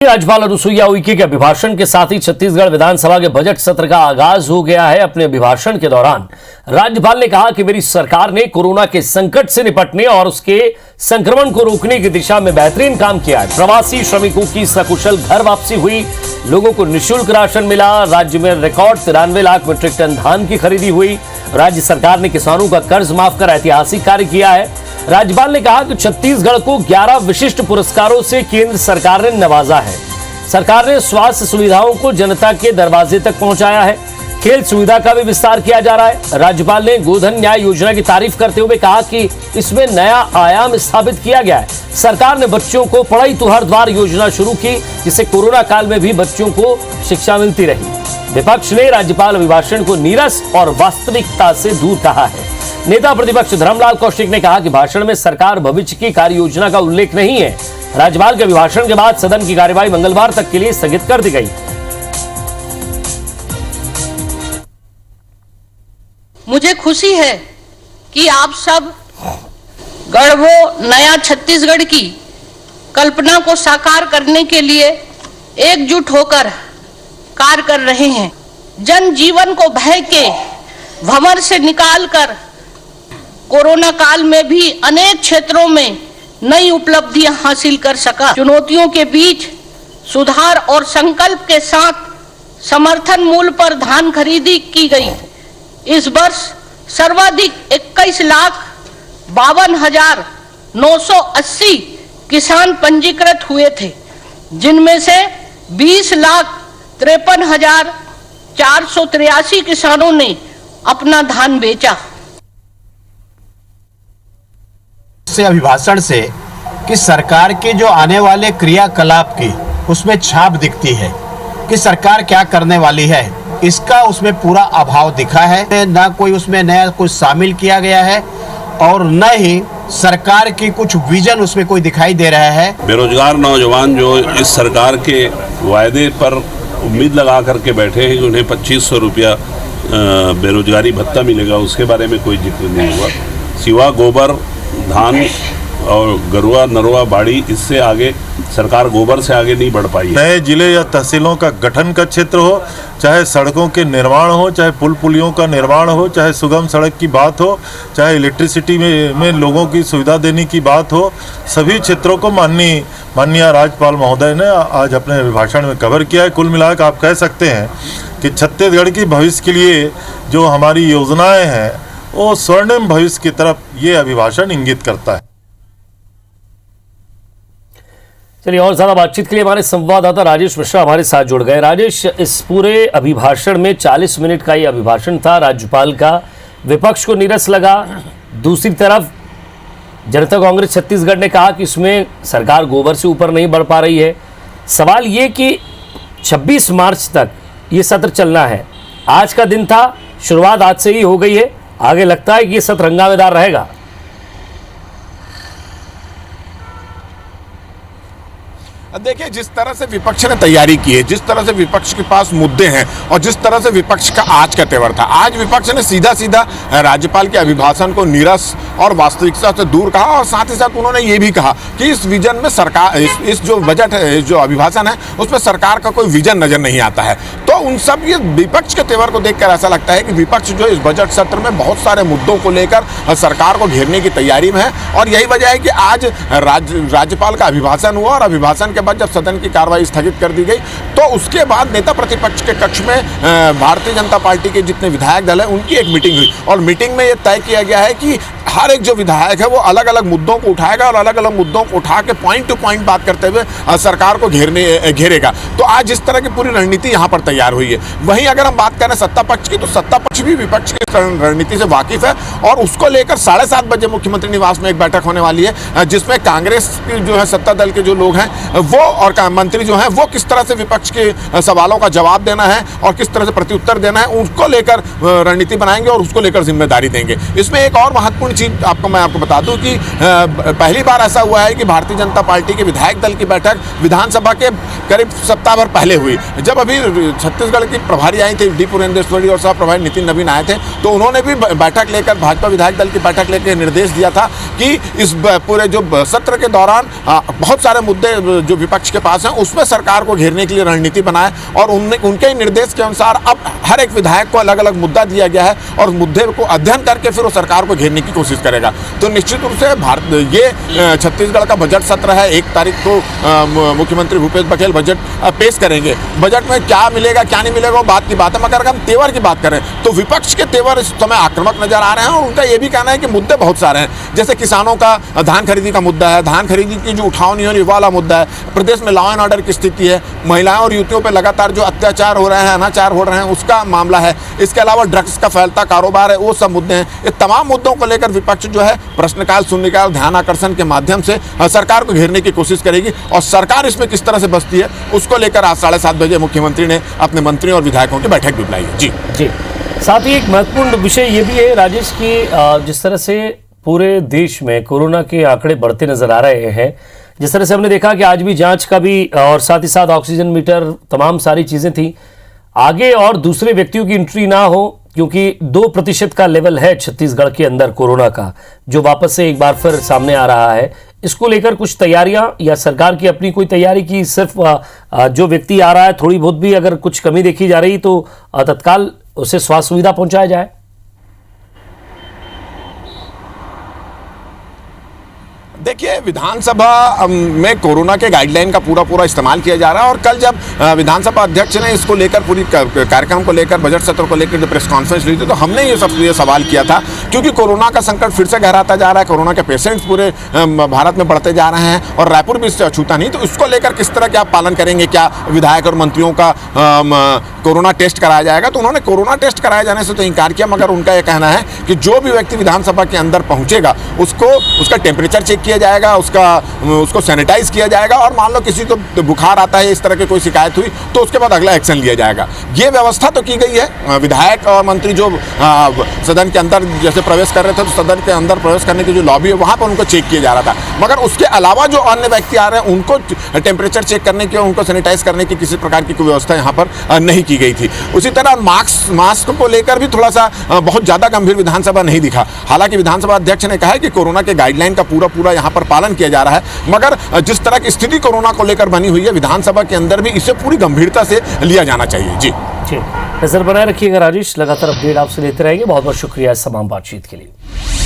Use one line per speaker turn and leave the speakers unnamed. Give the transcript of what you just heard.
राज्यपाल अनुसुईया उइके के अभिभाषण के साथ ही छत्तीसगढ़ विधानसभा के बजट सत्र का आगाज हो गया है। अपने अभिभाषण के दौरान राज्यपाल ने कहा कि मेरी सरकार ने कोरोना के संकट से निपटने और उसके संक्रमण को रोकने की दिशा में बेहतरीन काम किया है। प्रवासी श्रमिकों की सकुशल घर वापसी हुई, लोगों को निःशुल्क राशन मिला, राज्य में रिकॉर्ड 93 लाख मीट्रिक टन धान की खरीदी हुई, राज्य सरकार ने किसानों का कर्ज माफ कर ऐतिहासिक कार्य किया है। राज्यपाल ने कहा कि छत्तीसगढ़ को 11 विशिष्ट पुरस्कारों से केंद्र सरकार ने नवाजा है। सरकार ने स्वास्थ्य सुविधाओं को जनता के दरवाजे तक पहुंचाया है। खेल सुविधा का भी विस्तार किया जा रहा है। राज्यपाल ने गोधन न्याय योजना की तारीफ करते हुए कहा कि इसमें नया आयाम स्थापित किया गया है। सरकार ने बच्चों को पढ़ाई तो हर द्वार योजना शुरू की, जिससे कोरोना काल में भी बच्चों को शिक्षा मिलती रही। विपक्ष ने राज्यपाल अभिभाषण को नीरस और वास्तविकता से दूर कहा है। नेता प्रतिपक्ष धर्मलाल कौशिक ने कहा कि भाषण में सरकार भविष्य की कार्य योजना का उल्लेख नहीं है। राज्यपाल के अभिभाषण के बाद सदन की कार्यवाही मंगलवार तक के लिए स्थगित कर दी गई।
मुझे खुशी है कि आप सब गढ़वो नया छत्तीसगढ़ की कल्पना को साकार करने के लिए एकजुट होकर कार्य कर रहे हैं। जनजीवन को भय के भंवर से निकालकर कोरोना काल में भी अनेक क्षेत्रों में नई उपलब्धियां हासिल कर सका। चुनौतियों के बीच सुधार और संकल्प के साथ समर्थन मूल्य पर धान खरीदी की गई। इस वर्ष सर्वाधिक 21,52,980 किसान पंजीकृत हुए थे, जिनमें से 20,53,483 किसानों ने अपना धान बेचा।
से अभिभाषण से कि सरकार के जो आने वाले क्रियाकलाप की उसमें छाप दिखती है कि सरकार क्या करने वाली है, इसका उसमें पूरा अभाव दिखा है। ना कोई उसमें नया कुछ शामिल किया गया है और न ही सरकार की कुछ विजन उसमें कोई दिखाई दे रहा है।
बेरोजगार नौजवान जो इस सरकार के वायदे पर उम्मीद लगा करके बैठे हैं कि उन्हें 2500 रुपया बेरोजगारी भत्ता मिलेगा, उसके बारे में कोई जिक्र नहीं हुआ। सिवा गोबर, धान और गरुआ नरुआ बाड़ी, इससे आगे सरकार गोबर से आगे नहीं बढ़ पाई है।
नए जिले या तहसीलों का गठन का क्षेत्र हो, चाहे सड़कों के निर्माण हो, चाहे पुल पुलियों का निर्माण हो, चाहे सुगम सड़क की बात हो, चाहे इलेक्ट्रिसिटी में लोगों की सुविधा देने की बात हो, सभी क्षेत्रों को माननीय राज्यपाल महोदय ने आज अपने अभिभाषण में कवर किया है। कुल मिलाकर आप कह सकते हैं कि छत्तीसगढ़ की भविष्य के लिए जो हमारी योजनाएं हैं वो स्वर्णिम भविष्य की तरफ ये अभिभाषण इंगित करता है।
चलिए, और ज्यादा बातचीत के लिए हमारे संवाददाता राजेश मिश्रा हमारे साथ जुड़ गए। राजेश, इस पूरे अभिभाषण में 40 मिनट का ये अभिभाषण था राज्यपाल का। विपक्ष को नीरस लगा। दूसरी तरफ जनता कांग्रेस छत्तीसगढ़ ने कहा कि इसमें सरकार गोबर से ऊपर नहीं बढ़ पा रही है। सवाल ये कि 26 मार्च तक ये सत्र चलना है। आज का दिन था, शुरुआत आज से ही हो गई है। आगे लगता है कि ये सत्र रंगावेदार रहेगा।
देखिए, जिस तरह से विपक्ष ने तैयारी की है, जिस तरह से विपक्ष के पास मुद्दे हैं और जिस तरह से विपक्ष का आज का तेवर था, आज विपक्ष ने सीधा सीधा राज्यपाल के अभिभाषण को नीरस और वास्तविकता से दूर कहा और साथ ही साथ उन्होंने ये भी कहा कि इस विजन में सरकार, इस जो बजट है, जो अभिभाषण है, उसमें सरकार का कोई विजन नजर नहीं आता है। तो उन सब ये विपक्ष के तेवर को देखकर ऐसा लगता है कि विपक्ष जो इस बजट सत्र में बहुत सारे मुद्दों को लेकर सरकार को घेरने की तैयारी में है और यही वजह है कि आज राज्यपाल का अभिभाषण हुआ और अभिभाषण के बाद जब सदन की कार्रवाई स्थगित कर दी गई तो उसके बाद नेता प्रतिपक्ष के कक्ष में भारतीय जनता पार्टी के जितने विधायक दल हैं उनकी एक मीटिंग हुई और मीटिंग में यह तय किया गया है कि हर एक जो विधायक है वो अलग अलग मुद्दों को उठाएगा और अलग अलग मुद्दों को उठा के पॉइंट टू पॉइंट बात करते हुए सरकार को घेरेगा। तो आज इस तरह की पूरी रणनीति यहाँ पर तैयार हुई है। वहीं अगर हम बात करें सत्ता पक्ष की, तो सत्ता पक्ष भी विपक्ष की रणनीति से वाकिफ है और उसको लेकर 7:30 बजे मुख्यमंत्री निवास में एक बैठक होने वाली है, जिसमें कांग्रेस की जो है सत्ता दल के जो लोग हैं वो और मंत्री जो हैं वो किस तरह से विपक्ष के सवालों का जवाब देना है और किस तरह से प्रत्युत्तर देना है, उसको लेकर रणनीति बनाएंगे और उसको लेकर जिम्मेदारी देंगे। इसमें एक और महत्वपूर्ण चीज मैं आपको बता दूं कि पहली बार ऐसा हुआ है कि भारतीय जनता पार्टी के विधायक दल की बैठक विधानसभा के करीब सप्ताह भर पहले हुई। जब अभी छत्तीसगढ़ की प्रभारी आई थी डी पुरेंद्रेश्वरी और सह प्रभारी नितिन नवीन आए थे, तो उन्होंने भी बैठक लेकर, भाजपा विधायक दल की बैठक लेकर निर्देश दिया था कि इस पूरे जो सत्र के दौरान बहुत सारे मुद्दे जो विपक्ष के पास हैं उसमें सरकार को घेरने के लिए रणनीति बनाए, और उनके निर्देश के अनुसार अब हर एक विधायक को अलग अलग मुद्दा दिया गया है और मुद्दे को अध्ययन करके फिर वो सरकार को घेरने की कोशिश करेगा। तो निश्चित रूप से ये छत्तीसगढ़ का बजट सत्र है। 1 तारीख को मुख्यमंत्री भूपेश बघेल बजट पेश करेंगे। बजट में क्या मिलेगा क्या नहीं मिलेगा वो बात की बात है, मगर अगर हम तेवर की बात करें तो विपक्ष के तेवर इस समय आक्रामक नजर आ रहे हैं, और उनका ये भी कहना है कि मुद्दे बहुत सारे हैं। जैसे किसानों का धान खरीदी का मुद्दा है, धान खरीदी की जो उठाव नहीं होने वाला मुद्दा है, प्रदेश में लॉ एंड ऑर्डर की स्थिति है, महिलाओं और युवतियों पर लगातार जो अत्याचार हो रहे हैं, अनाचार हो रहे हैं, उसका मामला है, इसके अलावा ड्रग्स का फैलता कारोबार है, वो सब मुद्दे हैं। ये तमाम मुद्दों को लेकर विपक्ष जो है प्रश्नकाल, शून्यकाल, ध्यान आकर्षण के माध्यम से सरकार को घेरने की कोशिश करेगी, और सरकार इसमें किस तरह से बसती है उसको लेकर आज 7:30 बजे मुख्यमंत्री ने अपने मंत्रियों और विधायकों की बैठक भी बुलाई है। जी
साथ ही एक महत्वपूर्ण विषय ये भी है राजेश की, जिस तरह से पूरे देश में कोरोना के आंकड़े बढ़ते नजर आ रहे हैं, जिस तरह से हमने देखा कि आज भी जांच का भी और साथ ही साथ ऑक्सीजन मीटर, तमाम सारी चीजें थी, आगे और दूसरे व्यक्तियों की एंट्री ना हो, क्योंकि 2% का लेवल है छत्तीसगढ़ के अंदर कोरोना का, जो वापस से एक बार फिर सामने आ रहा है। इसको लेकर कुछ तैयारियां या सरकार की अपनी कोई तैयारी की, सिर्फ जो व्यक्ति आ रहा है थोड़ी बहुत भी अगर कुछ कमी देखी जा रही तो तत्काल उसे स्वास्थ्य सुविधा पहुंचाया जाए?
देखिए, विधानसभा में कोरोना के गाइडलाइन का पूरा इस्तेमाल किया जा रहा है, और कल जब विधानसभा अध्यक्ष ने इसको लेकर, पूरी कार्यक्रम को लेकर, बजट सत्र को लेकर जो प्रेस कॉन्फ्रेंस ली थी, तो हमने ये सवाल किया था, क्योंकि कोरोना का संकट फिर से गहराता जा रहा है, कोरोना के पेशेंट्स पूरे भारत में बढ़ते जा रहे हैं और रायपुर भी इससे अछूता नहीं, तो इसको लेकर किस तरह के आप पालन करेंगे? क्या विधायक और मंत्रियों का कोरोना टेस्ट कराया जाएगा? तो उन्होंने कोरोना टेस्ट कराए जाने से तो इनकार किया, मगर उनका यह कहना है कि जो भी व्यक्ति विधानसभा के अंदर पहुंचेगा उसका टेम्परेचर चेक किया जाएगा, उसको सैनिटाइज किया जाएगा, और मान लो किसी को बुखार आता है, इस तरह की कोई शिकायत हुई, तो उसके बाद अगला एक्शन लिया जाएगा। ये व्यवस्था तो की गई है। विधायक और मंत्री जो सदन के अंदर जैसे प्रवेश कर रहे थे, तो सदन के अंदर प्रवेश करने की जो लॉबी है वहां पर उनको चेक किया जा रहा था, मगर उसके अलावा जो अन्य व्यक्ति आ रहे हैं उनको टेम्परेचर चेक करने की, उनको सैनिटाइज करने की किसी प्रकार की कोई व्यवस्था यहाँ पर नहीं की गई थी। उसी तरह मास्क को लेकर भी थोड़ा सा बहुत ज्यादा गंभीर विधानसभा नहीं दिखा। हालांकि विधानसभा अध्यक्ष ने कहा है कि कोरोना के गाइडलाइन का पूरा यहाँ पर पालन किया जा रहा है, मगर जिस तरह की स्थिति कोरोना को लेकर बनी हुई है, विधानसभा के अंदर भी इसे पूरी गंभीरता से लिया जाना चाहिए। जी
नजर बनाए रखिएगा राजेश, लगातार अपडेट आपसे लेते रहेंगे। बहुत बहुत शुक्रिया इस तमाम बातचीत के लिए।